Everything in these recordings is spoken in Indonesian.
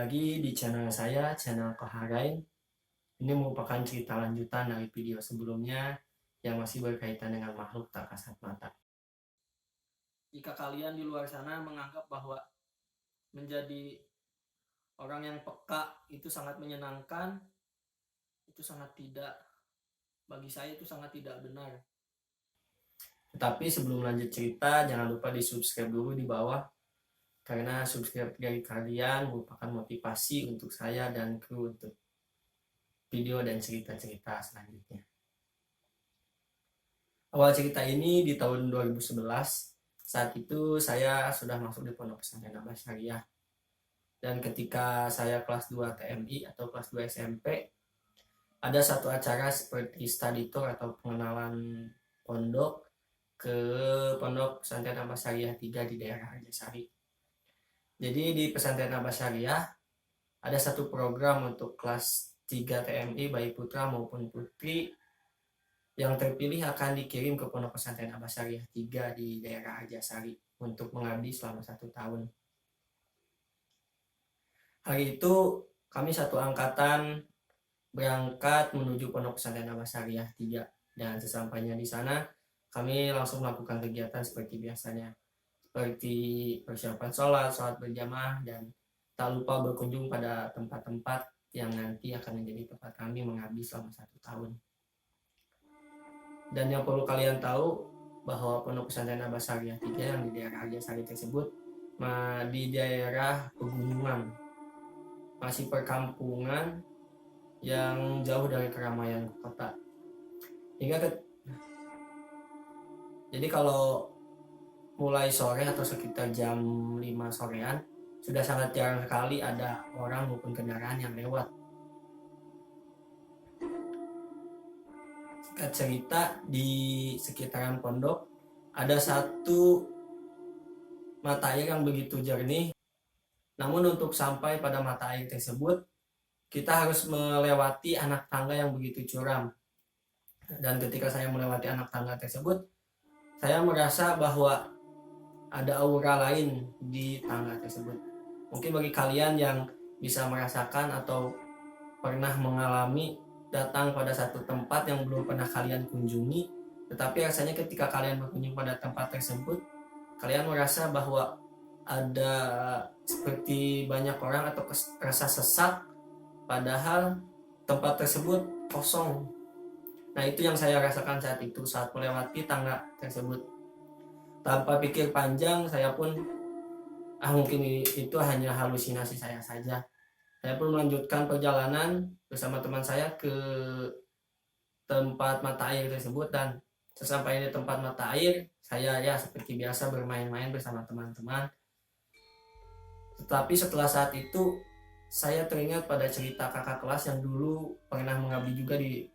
lagi di channel saya, channel Koharain. Ini merupakan cerita lanjutan dari video sebelumnya yang masih berkaitan dengan makhluk tak kasat mata. Jika kalian di luar sana menganggap bahwa menjadi orang yang peka itu sangat menyenangkan, itu sangat tidak. Bagi saya itu sangat tidak benar. Tetapi sebelum lanjut cerita, jangan lupa di subscribe dulu di bawah. Karena subscribe dari kalian merupakan motivasi untuk saya dan kru untuk video dan cerita-cerita selanjutnya. Awal cerita ini di tahun 2011. Saat itu saya sudah masuk di Pondok Pesantren Abbas Syariah. Dan ketika saya kelas 2 TMI atau kelas 2 SMP, ada satu acara seperti study tour atau pengenalan pondok ke Pondok Pesantren Abbas Syariah 3 di daerah Arjasari. Jadi di Pesantren Abbas Syariah ada satu program untuk kelas 3 TMI baik putra maupun putri yang terpilih akan dikirim ke Pondok Pesantren Abbas Syariah 3 di daerah Arjasari untuk mengabdi selama 1 tahun. Hari itu kami satu angkatan berangkat menuju Pondok Pesantren Abbas Syariah 3 dan sesampainya di sana kami langsung melakukan kegiatan seperti biasanya, seperti persiapan sholat berjamaah, dan tak lupa berkunjung pada tempat-tempat yang nanti akan menjadi tempat kami mengabdi selama 1 tahun. Dan yang perlu kalian tahu bahwa Pondok Pesantren Abbas Syariah 3 yang di daerah Arjasari tersebut di daerah pegunungan, masih perkampungan yang jauh dari keramaian kota. Jadi kalau mulai sore atau sekitar jam 5 sorean sudah sangat jarang sekali ada orang maupun kendaraan yang lewat. Singkat cerita, di sekitaran pondok ada satu mata air yang begitu jernih. Namun untuk sampai pada mata air tersebut, kita harus melewati anak tangga yang begitu curam. Dan ketika saya melewati anak tangga tersebut, saya merasa bahwa ada aura lain di tangga tersebut. Mungkin bagi kalian yang bisa merasakan atau pernah mengalami datang pada satu tempat yang belum pernah kalian kunjungi, tetapi rasanya ketika kalian berkunjung pada tempat tersebut, kalian merasa bahwa ada seperti banyak orang atau rasa sesak, padahal tempat tersebut kosong. Nah, itu yang saya rasakan saat itu saat melewati tangga tersebut. Tanpa pikir panjang, saya pun mungkin itu hanya halusinasi saya saja. Saya pun melanjutkan perjalanan bersama teman saya ke tempat mata air tersebut, dan sesampainya di tempat mata air, saya seperti biasa bermain-main bersama teman-teman. Tetapi setelah saat itu, saya teringat pada cerita kakak kelas yang dulu pernah mengabdi juga di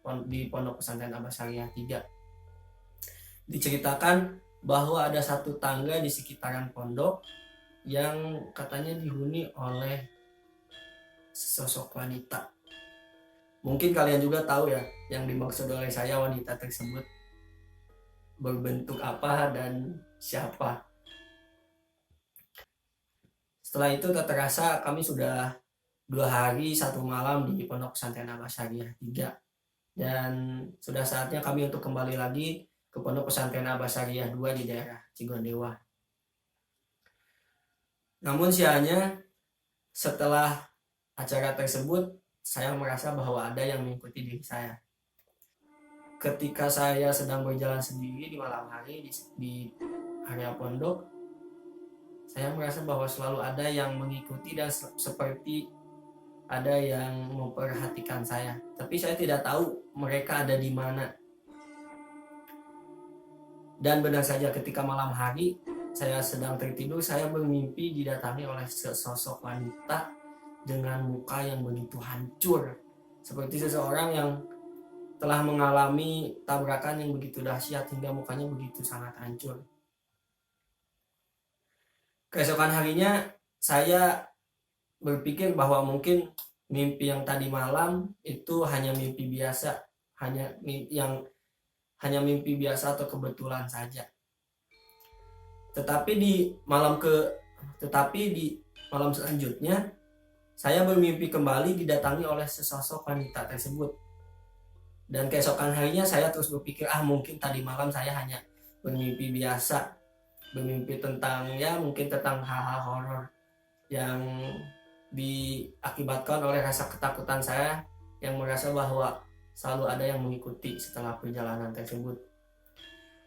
Pondok Pesantren Abbas Syariah 3. Diceritakan bahwa ada satu tangga di sekitaran pondok yang katanya dihuni oleh sosok wanita. Mungkin kalian juga tahu ya yang dimaksud oleh saya wanita tersebut berbentuk apa dan siapa. Setelah itu tak terasa kami sudah 2 hari 1 malam di Pondok Pesantren Abbas Syariah 3, dan sudah saatnya kami untuk kembali lagi ke Pondok Pesantren Abbas Syariah 2 di daerah Cigondewa. Namun sialnya, setelah acara tersebut, saya merasa bahwa ada yang mengikuti diri saya. Ketika saya sedang berjalan sendiri di malam hari di area pondok, saya merasa bahwa selalu ada yang mengikuti dan seperti ada yang memperhatikan saya. Tapi saya tidak tahu mereka ada di mana. Dan benar saja ketika malam hari saya sedang tertidur, saya bermimpi didatangi oleh sesosok wanita dengan muka yang begitu hancur, seperti seseorang yang telah mengalami tabrakan yang begitu dahsyat hingga mukanya begitu sangat hancur. Keesokan harinya saya berpikir bahwa mungkin mimpi yang tadi malam itu hanya mimpi biasa, hanya mimpi biasa atau kebetulan saja. Tetapi di malam selanjutnya saya bermimpi kembali didatangi oleh sesosok wanita tersebut. Dan keesokan harinya saya terus berpikir, mungkin tadi malam saya hanya bermimpi biasa, bermimpi tentang mungkin tentang hal-hal horor yang diakibatkan oleh rasa ketakutan saya yang merasa bahwa selalu ada yang mengikuti setelah perjalanan tersebut.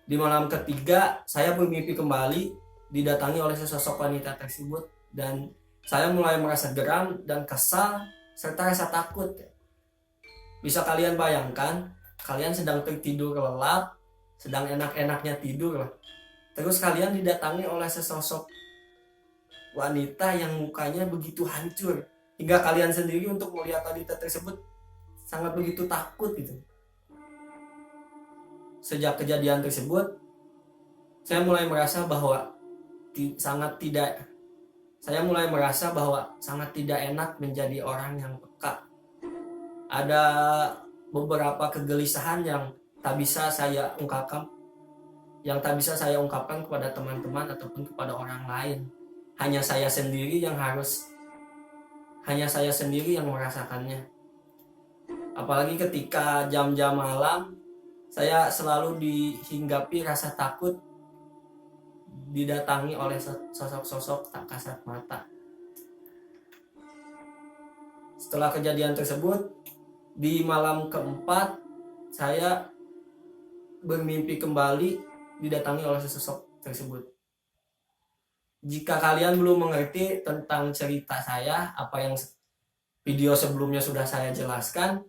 Di malam ketiga, saya bermimpi kembali didatangi oleh sesosok wanita tersebut dan saya mulai merasa geram dan kesal serta rasa takut. Bisa kalian bayangkan, kalian sedang tertidur lelap, sedang enak-enaknya tidur lah. Terus kalian didatangi oleh sesosok wanita yang mukanya begitu hancur hingga kalian sendiri untuk melihat wanita tersebut sangat begitu takut gitu. Sejak kejadian tersebut, saya mulai merasa bahwa sangat tidak enak menjadi orang yang peka. Ada beberapa kegelisahan yang tak bisa saya ungkapkan kepada teman-teman ataupun kepada orang lain. Hanya saya sendiri yang merasakannya. Apalagi ketika jam-jam malam, saya selalu dihinggapi rasa takut didatangi oleh sosok-sosok tak kasat mata. Setelah kejadian tersebut, di malam keempat, saya bermimpi kembali didatangi oleh sosok tersebut. Jika kalian belum mengerti tentang cerita saya, apa yang video sebelumnya sudah saya jelaskan,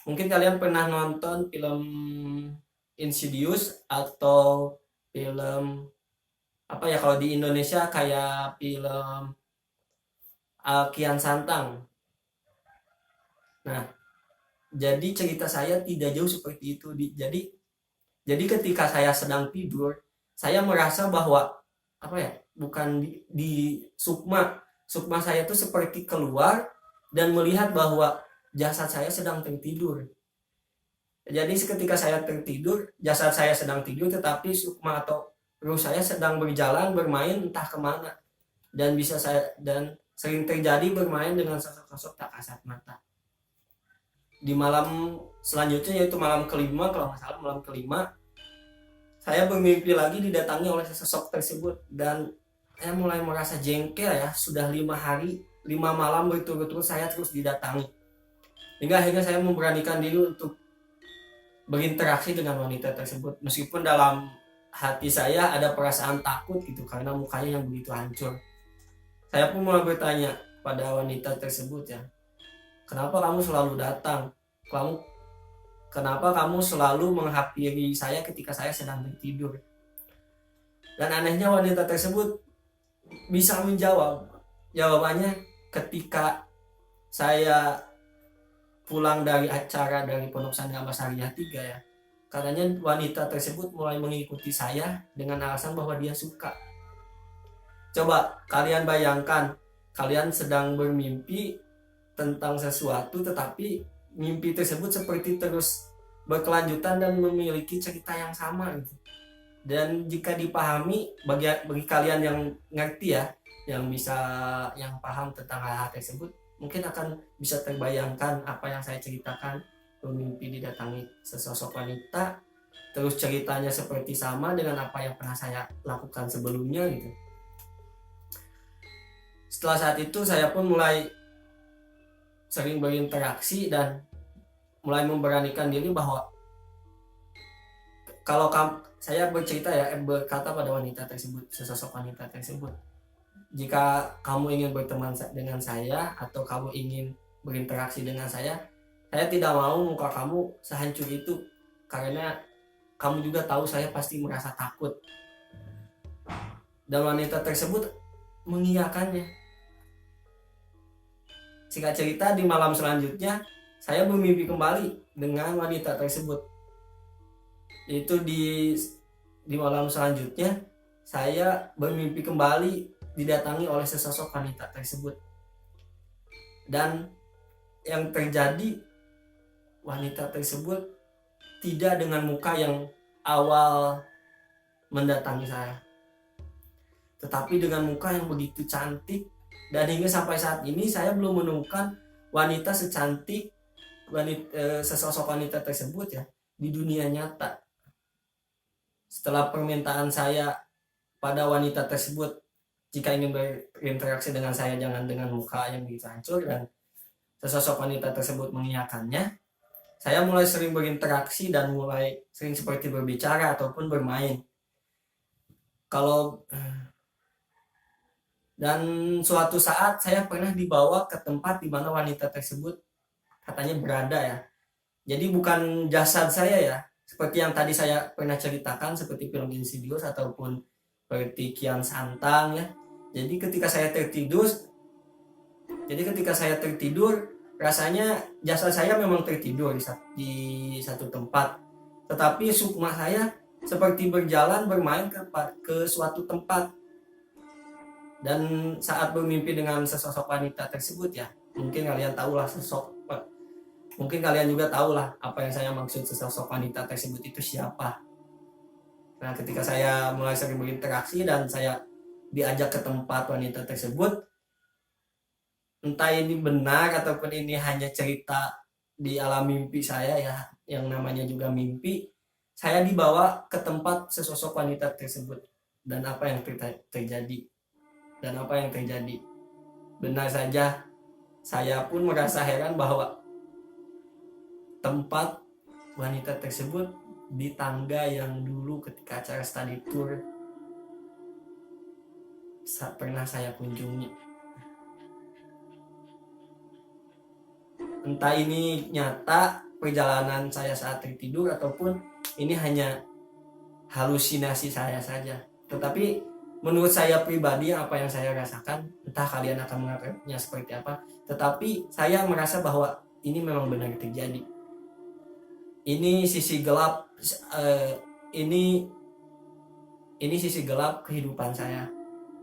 mungkin kalian pernah nonton film Insidious atau film kalau di Indonesia kayak film Kian Santang. Nah, jadi cerita saya tidak jauh seperti itu. Jadi ketika saya sedang tidur, saya merasa bahwa bukan di sukma saya itu seperti keluar dan melihat bahwa jasad saya sedang tertidur. Jadi ketika saya tertidur, jasad saya sedang tidur, tetapi sukma atau ruh saya sedang bermain entah kemana, dan sering terjadi bermain dengan sosok-sosok tak kasat mata. Di malam selanjutnya, yaitu malam kelima, kalau nggak salah malam kelima, saya bermimpi lagi didatangi oleh sosok tersebut dan saya mulai merasa jengkel ya. Sudah 5 malam berturut-turut saya terus didatangi, hingga akhirnya saya memberanikan diri untuk berinteraksi dengan wanita tersebut, meskipun dalam hati saya ada perasaan takut gitu karena mukanya yang begitu hancur. Saya pun mulai bertanya pada wanita tersebut, kenapa kamu selalu datang? Kenapa kamu selalu menghampiri saya ketika saya sedang tertidur? Dan anehnya wanita tersebut bisa menjawab. Jawabannya ketika saya pulang dari Pondok Pesantren Abbas Syariah 3 katanya wanita tersebut mulai mengikuti saya dengan alasan bahwa dia suka. Coba kalian bayangkan, kalian sedang bermimpi tentang sesuatu, tetapi mimpi tersebut seperti terus berkelanjutan dan memiliki cerita yang sama gitu. Dan jika dipahami, bagi kalian yang ngerti yang paham tentang hal-hal tersebut, mungkin akan bisa terbayangkan apa yang saya ceritakan, bermimpi didatangi sesosok wanita, terus ceritanya seperti sama dengan apa yang pernah saya lakukan sebelumnya gitu. Setelah saat itu saya pun mulai sering berinteraksi dan mulai memberanikan diri bahwa kalau saya berkata pada wanita tersebut, sesosok wanita tersebut, jika kamu ingin berteman dengan saya atau kamu ingin berinteraksi dengan saya tidak mau muka kamu sehancur itu, karena kamu juga tahu saya pasti merasa takut. Dan wanita tersebut mengiyakannya. Singkat cerita, di malam selanjutnya saya bermimpi kembali dengan wanita tersebut. Itu di malam selanjutnya saya bermimpi kembali didatangi oleh sesosok wanita tersebut. Dan yang terjadi, wanita tersebut tidak dengan muka yang awal mendatangi saya, tetapi dengan muka yang begitu cantik Dan hingga sampai saat ini saya belum menemukan wanita secantik sesosok wanita tersebut ya di dunia nyata. Setelah permintaan saya pada wanita tersebut, jika ingin berinteraksi dengan saya jangan dengan muka yang begitu hancur, dan sesosok wanita tersebut mengiyakannya, saya mulai sering berinteraksi dan mulai sering seperti berbicara ataupun bermain. Dan suatu saat saya pernah dibawa ke tempat di mana wanita tersebut katanya berada ya. Jadi bukan jasad saya ya, seperti yang tadi saya pernah ceritakan seperti film Insidious ataupun seperti Kian Santang ya. Jadi ketika saya tertidur, rasanya jasad saya memang tertidur di satu tempat. Tetapi sukma saya seperti berjalan bermain ke suatu tempat. Dan saat bermimpi dengan sesosok wanita tersebut ya, mungkin kalian juga tahulah apa yang saya maksud sesosok wanita tersebut itu siapa. Nah, ketika saya mulai sering berinteraksi dan saya diajak ke tempat wanita tersebut, entah ini benar ataupun ini hanya cerita di alam mimpi saya ya, yang namanya juga mimpi, saya dibawa ke tempat sesosok wanita tersebut. Dan apa yang terjadi? Benar saja, saya pun merasa heran bahwa tempat wanita tersebut di tangga yang dulu ketika acara study tour pernah saya kunjungi. Entah ini nyata perjalanan saya saat tertidur ataupun ini hanya halusinasi saya saja. Tetapi menurut saya pribadi, apa yang saya rasakan, entah kalian akan menganggapnya seperti apa, tetapi saya merasa bahwa ini memang benar terjadi. Ini sisi gelap, ini sisi gelap kehidupan saya,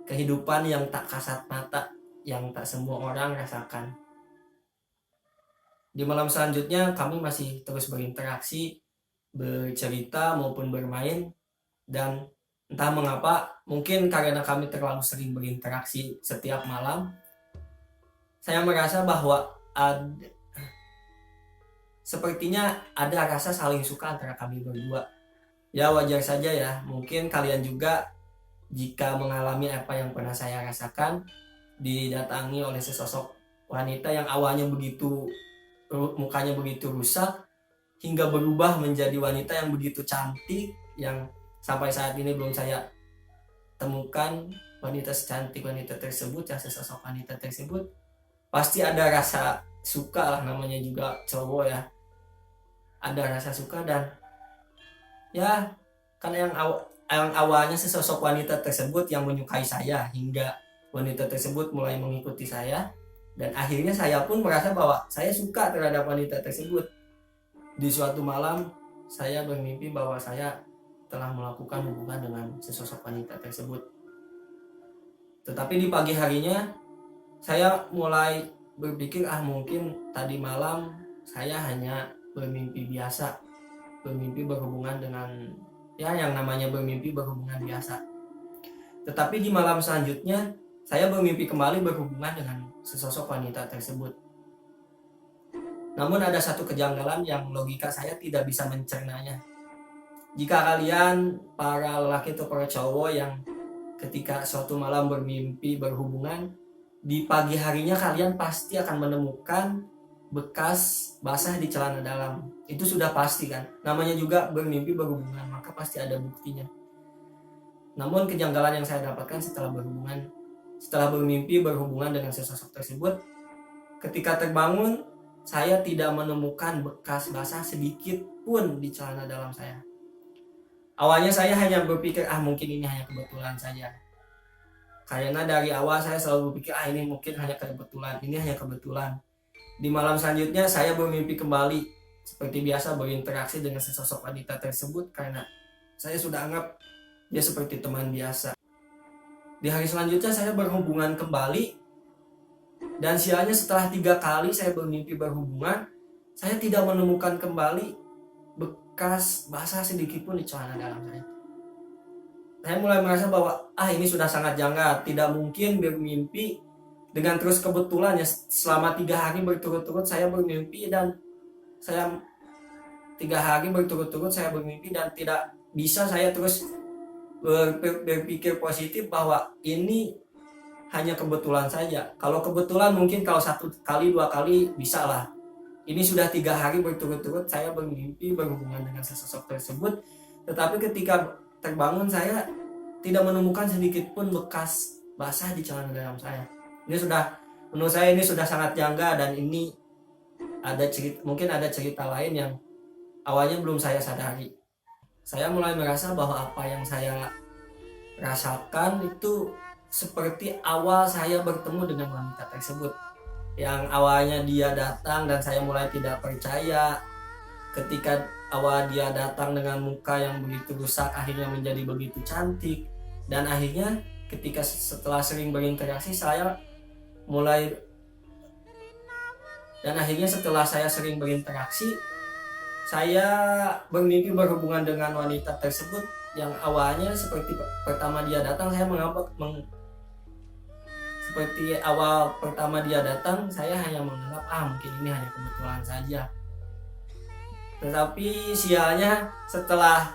kehidupan yang tak kasat mata, yang tak semua orang rasakan. Di malam selanjutnya kami masih terus berinteraksi, bercerita maupun bermain, dan entah mengapa, mungkin karena kami terlalu sering berinteraksi setiap malam, saya merasa bahwa sepertinya ada rasa saling suka antara kami berdua. Ya wajar saja ya, mungkin kalian juga jika mengalami apa yang pernah saya rasakan, didatangi oleh sesosok wanita yang awalnya mukanya begitu rusak, hingga berubah menjadi wanita yang begitu cantik, yang sampai saat ini belum saya temukan wanita secantik wanita tersebut ya, sesosok wanita tersebut. Pasti ada rasa suka lah, namanya juga cowok ya, ada rasa suka. Dan ya karena yang awalnya sesosok wanita tersebut yang menyukai saya, hingga wanita tersebut mulai mengikuti saya, dan akhirnya saya pun merasa bahwa saya suka terhadap wanita tersebut. Di suatu malam saya bermimpi bahwa saya telah melakukan hubungan dengan sesosok wanita tersebut. Tetapi di pagi harinya saya mulai berpikir, mungkin tadi malam saya hanya bermimpi biasa, bermimpi berhubungan dengan yang namanya bermimpi berhubungan biasa. Tetapi di malam selanjutnya saya bermimpi kembali berhubungan dengan sesosok wanita tersebut. Namun ada satu kejanggalan yang logika saya tidak bisa mencernanya. Jika kalian para lelaki atau para cowok yang ketika suatu malam bermimpi berhubungan, di pagi harinya kalian pasti akan menemukan bekas basah di celana dalam. Itu sudah pasti kan, namanya juga bermimpi berhubungan, maka pasti ada buktinya. Namun kejanggalan yang saya dapatkan setelah bermimpi berhubungan dengan sesosok tersebut, ketika terbangun saya tidak menemukan bekas basah sedikit pun di celana dalam saya. Awalnya saya hanya berpikir mungkin ini hanya kebetulan saja, karena dari awal saya selalu berpikir ini mungkin hanya kebetulan. Di malam selanjutnya saya bermimpi kembali seperti biasa berinteraksi dengan sesosok wanita tersebut, karena saya sudah anggap dia seperti teman biasa. Di hari selanjutnya saya berhubungan kembali, dan sialnya setelah 3 kali saya bermimpi berhubungan, saya tidak menemukan kembali bekas basah sedikit pun di celana dalam saya. Saya mulai merasa bahwa ini sudah sangat janggal, tidak mungkin bermimpi dengan terus kebetulan ya selama 3 hari berturut-turut saya bermimpi dan saya 3 hari berturut-turut saya bermimpi dan tidak bisa saya terus berpikir positif bahwa ini hanya kebetulan saja. Kalau kebetulan mungkin kalau 1 kali 2 kali bisa lah. Ini sudah 3 hari berturut-turut saya bermimpi berhubungan dengan sesosok tersebut. Tetapi ketika terbangun saya tidak menemukan sedikit pun bekas basah di celana dalam saya. Ini sudah, menurut saya ini sudah sangat janggal dan ini mungkin ada cerita lain yang awalnya belum saya sadari. Saya mulai merasa bahwa apa yang saya rasakan itu seperti awal saya bertemu dengan wanita tersebut. Yang awalnya dia datang dan saya mulai tidak percaya. Ketika awal dia datang dengan muka yang begitu rusak akhirnya menjadi begitu cantik. Dan akhirnya setelah sering berinteraksi setelah saya sering berinteraksi, saya bermimpi berhubungan dengan wanita tersebut yang awalnya seperti pertama dia datang saya seperti awal pertama dia datang saya hanya menganggap mungkin ini hanya kebetulan saja. Tetapi sialnya setelah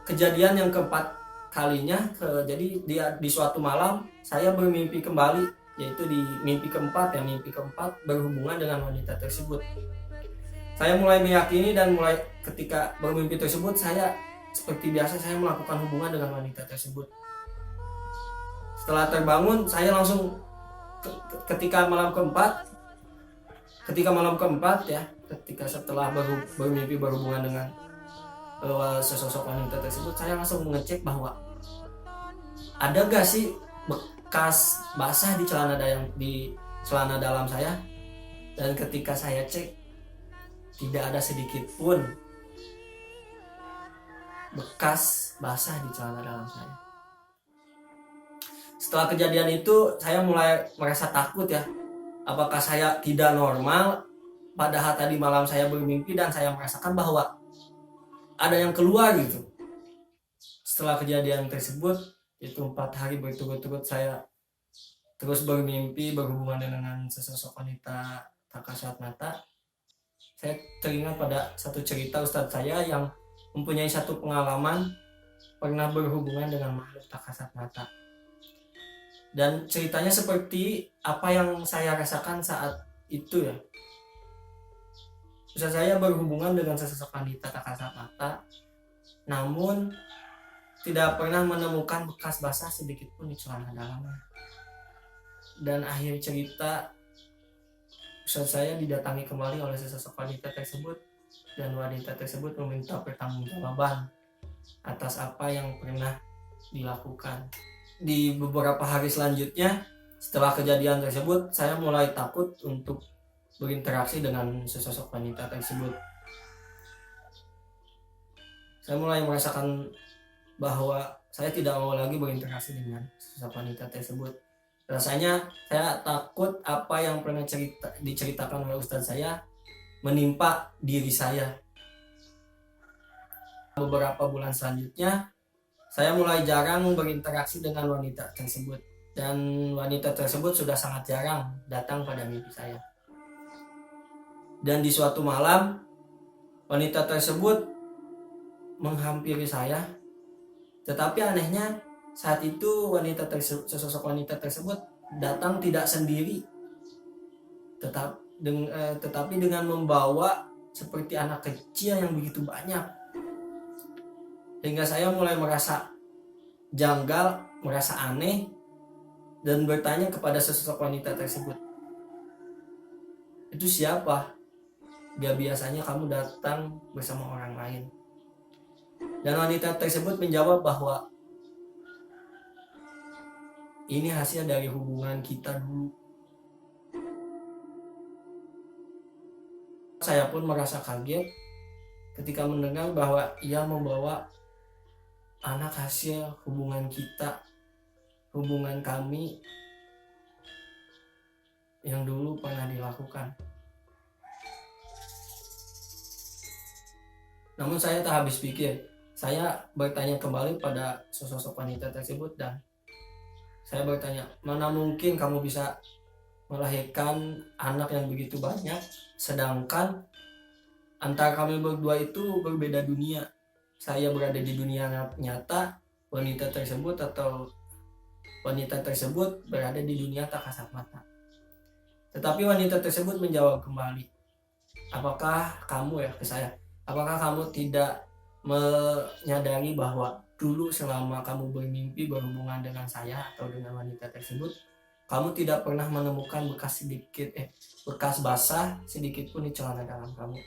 kejadian yang keempat kalinya, jadi di suatu malam saya bermimpi kembali, yaitu di mimpi keempat berhubungan dengan wanita tersebut. Saya mulai meyakini dan ketika bermimpi tersebut saya seperti biasa saya melakukan hubungan dengan wanita tersebut. Setelah terbangun saya langsung ketika malam keempat ya, ketika setelah bermimpi berhubungan dengan sesosok wanita tersebut, saya langsung mengecek bahwa ada gak sih bekas basah di celana dalam saya. Dan ketika saya cek, tidak ada sedikit pun bekas basah di celana dalam saya. Setelah kejadian itu saya mulai merasa takut ya, apakah saya tidak normal, padahal tadi malam saya bermimpi dan saya merasakan bahwa ada yang keluar gitu. Setelah kejadian tersebut, itu 4 hari berturut-turut saya terus bermimpi berhubungan dengan sesosok wanita tak kasat mata. Saya teringat pada satu cerita ustadz saya yang mempunyai satu pengalaman pernah berhubungan dengan makhluk tak kasat mata. Dan ceritanya seperti apa yang saya rasakan saat itu ya. Ustadz saya berhubungan dengan sesosok wanita tak kasat mata, namun tidak pernah menemukan bekas basah sedikit pun di celana dalamnya. Dan akhir cerita, Ustadz saya didatangi kembali oleh sesosok wanita tersebut, dan wanita tersebut meminta pertanggungjawaban atas apa yang pernah dilakukan. Di beberapa hari selanjutnya, setelah kejadian tersebut, saya mulai takut untuk berinteraksi dengan sesosok wanita tersebut. Saya mulai merasakan bahwa saya tidak mau lagi berinteraksi dengan sesosok wanita tersebut. Rasanya saya takut apa yang pernah diceritakan oleh ustadz saya menimpa diri saya. Beberapa bulan selanjutnya, saya mulai jarang berinteraksi dengan wanita tersebut. Dan wanita tersebut sudah sangat jarang datang pada mimpi saya. Dan di suatu malam, wanita tersebut menghampiri saya. Tetapi anehnya, saat itu sesosok wanita tersebut datang tidak sendiri, tetapi dengan membawa seperti anak kecil yang begitu banyak. Hingga saya mulai merasa janggal, merasa aneh, dan bertanya kepada sesosok wanita tersebut, "Itu siapa? Gak biasanya kamu datang bersama orang lain." Dan wanita tersebut menjawab bahwa ini hasil dari hubungan kita dulu. Saya pun merasa kaget ketika mendengar bahwa ia membawa anak hasil hubungan kita, hubungan kami yang dulu pernah dilakukan. Namun saya tak habis pikir. Saya bertanya kembali pada sosok wanita tersebut dan saya bertanya, "Mana mungkin kamu bisa melahirkan anak yang begitu banyak, sedangkan antara kami berdua itu berbeda dunia. Saya berada di dunia nyata, wanita tersebut berada di dunia tak kasat mata. Tetapi wanita tersebut menjawab kembali, apakah kamu ke saya, apakah kamu tidak menyadari bahwa dulu selama kamu bermimpi berhubungan dengan saya atau dengan wanita tersebut, kamu tidak pernah menemukan bekas basah sedikit pun di celana dalam kamu.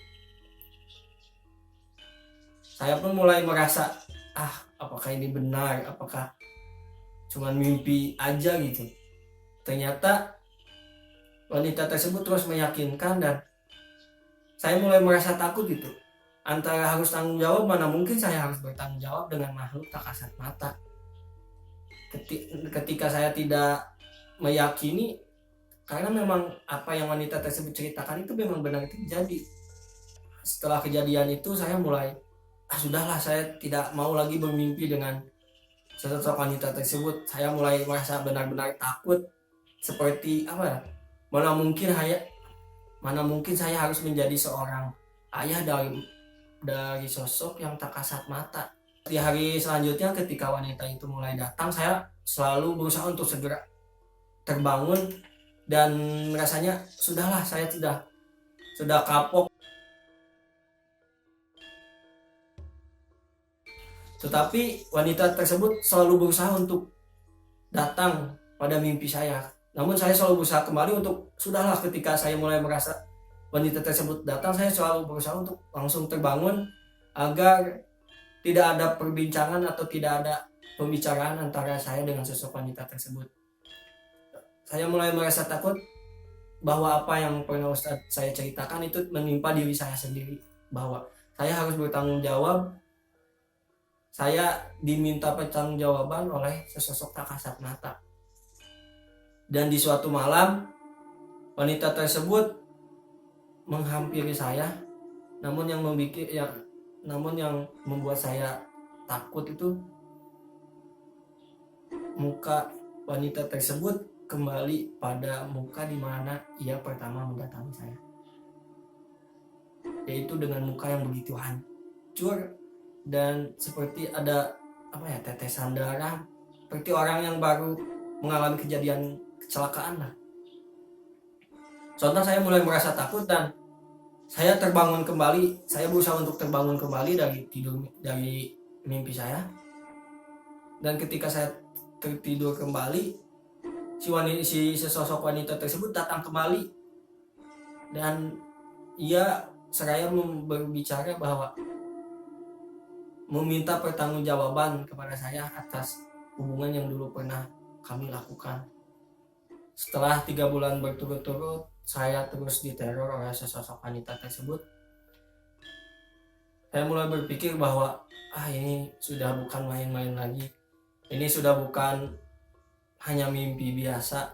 Saya pun mulai merasa, apakah ini benar, apakah cuma mimpi aja gitu. Ternyata wanita tersebut terus meyakinkan dan saya mulai merasa takut gitu. Antara harus tanggung jawab, mana mungkin saya harus bertanggung jawab dengan makhluk tak kasat mata. Ketika saya tidak meyakini, karena memang apa yang wanita tersebut ceritakan itu memang benar terjadi. Setelah kejadian itu saya mulai, sudahlah, saya tidak mau lagi bermimpi dengan sosok wanita tersebut. Saya mulai merasa benar-benar takut, seperti mana mungkin saya harus menjadi seorang ayah dari sosok yang tak kasat mata. Di hari selanjutnya ketika wanita itu mulai datang, saya selalu berusaha untuk segera terbangun dan rasanya sudahlah, saya sudah kapok. Tetapi wanita tersebut selalu berusaha untuk datang pada mimpi saya. Namun saya selalu berusaha kembali untuk, sudahlah, ketika saya mulai merasa wanita tersebut datang, saya selalu berusaha untuk langsung terbangun agar tidak ada perbincangan atau tidak ada pembicaraan antara saya dengan sosok wanita tersebut. Saya mulai merasa takut bahwa apa yang pernah Ustadz saya ceritakan itu menimpa diri saya sendiri, bahwa saya harus bertanggung jawab. Saya diminta pertanggungjawaban oleh sesosok tak kasat mata. Dan di suatu malam, wanita tersebut menghampiri saya, namun yang membuat saya takut itu muka wanita tersebut kembali pada muka di mana ia pertama mendatangi saya, yaitu dengan muka yang begitu hancur dan seperti ada tetesan darah, seperti orang yang baru mengalami kejadian kecelakaan lah. Soalnya saya mulai merasa takut dan saya terbangun kembali. Saya berusaha untuk terbangun kembali dari mimpi saya. Dan ketika saya tertidur kembali, si sesosok wanita tersebut datang kembali dan ia seraya berbicara bahwa meminta pertanggungjawaban kepada saya atas hubungan yang dulu pernah kami lakukan. Setelah 3 bulan berturut-turut saya terus diteror oleh sesosok wanita tersebut, saya mulai berpikir bahwa ini sudah bukan main-main lagi. Ini sudah bukan hanya mimpi biasa.